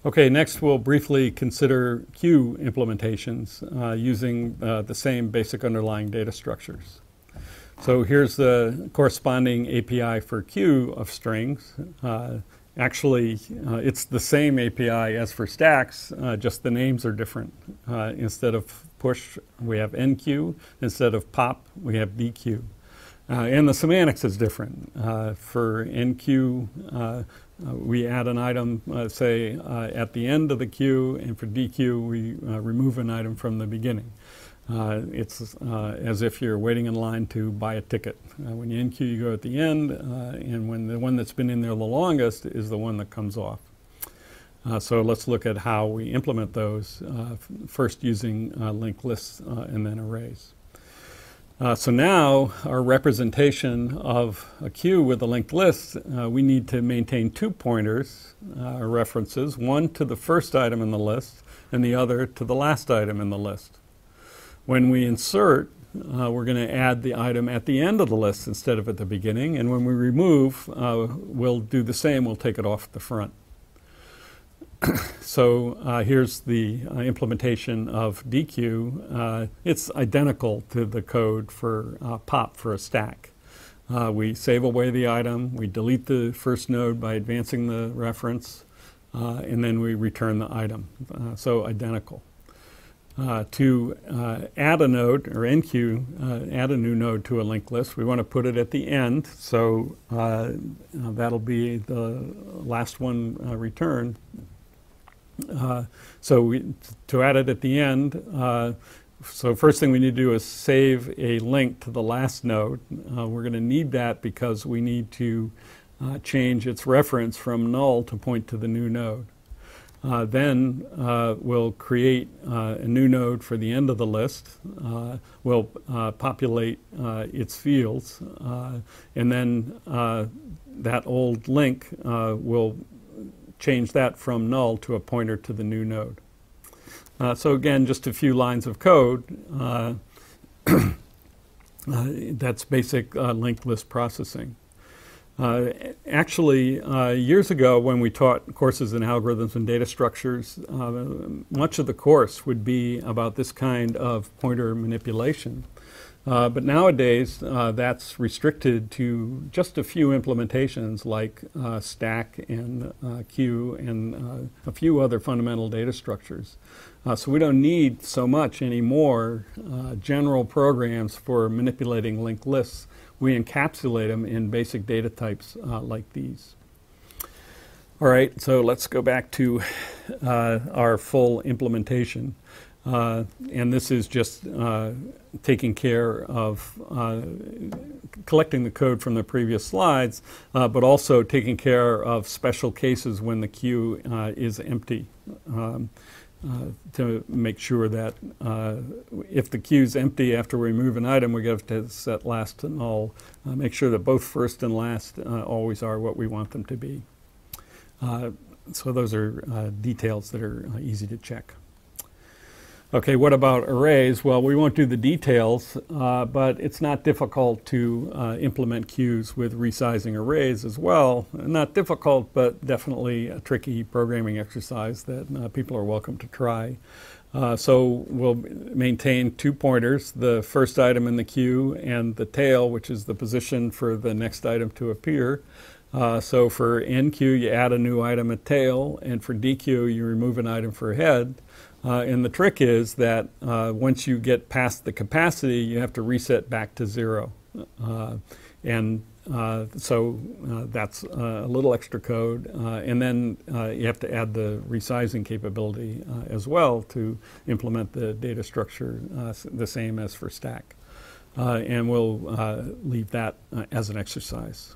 Okay, next we'll briefly consider queue implementations using the same basic underlying data structures. So here's the corresponding API for queue of strings. Actually, it's the same API as for stacks, just the names are different. Instead of push, we have enqueue. Instead of pop, we have dequeue. And the semantics is different. For enqueue, we add an item, say, at the end of the queue, and for dequeue, we remove an item from the beginning. It's as if you're waiting in line to buy a ticket. When you enqueue, you go at the end, and when the one that's been in there the longest is the one that comes off. So let's look at how we implement those, first using linked lists and then arrays. So now our representation of a queue with a linked list, we need to maintain two pointers, references, one to the first item in the list and the other to the last item in the list. When we insert, we're going to add the item at the end of the list instead of at the beginning, and when we remove, we'll do the same, we'll take it off the front. So here's the implementation of dequeue. It's identical to the code for pop for a stack. We save away the item, we delete the first node by advancing the reference, and then we return the item. So identical. To add a node, or enqueue, add a new node to a linked list, we want to put it at the end, so that'll be the last one returned. To add it at the end, so first thing we need to do is save a link to the last node. We're going to need that because we need to change its reference from null to point to the new node. Then we'll create a new node for the end of the list. We'll populate its fields, and then that old link will change that from null to a pointer to the new node. So again, just a few lines of code. That's basic linked list processing. Actually, years ago when we taught courses in algorithms and data structures, much of the course would be about this kind of pointer manipulation. But nowadays, that's restricted to just a few implementations like stack and queue and a few other fundamental data structures. So we don't need so much anymore general programs for manipulating linked lists. We encapsulate them in basic data types like these. All right, so let's go back to our full implementation. And this is just taking care of collecting the code from the previous slides, but also taking care of special cases when the queue is empty. To make sure that if the queue is empty after we remove an item, we have to set last to null. Make sure that both first and last always are what we want them to be. So those are details that are easy to check. Okay, what about arrays? Well, we won't do the details, but it's not difficult to implement queues with resizing arrays as well. Not difficult, but definitely a tricky programming exercise that people are welcome to try. So we'll maintain two pointers, the first item in the queue and the tail, which is the position for the next item to appear. So for enqueue, you add a new item at tail, and for dequeue, you remove an item for head. And the trick is that once you get past the capacity, you have to reset back to 0. So that's a little extra code. And then you have to add the resizing capability as well to implement the data structure the same as for stack. And we'll leave that as an exercise.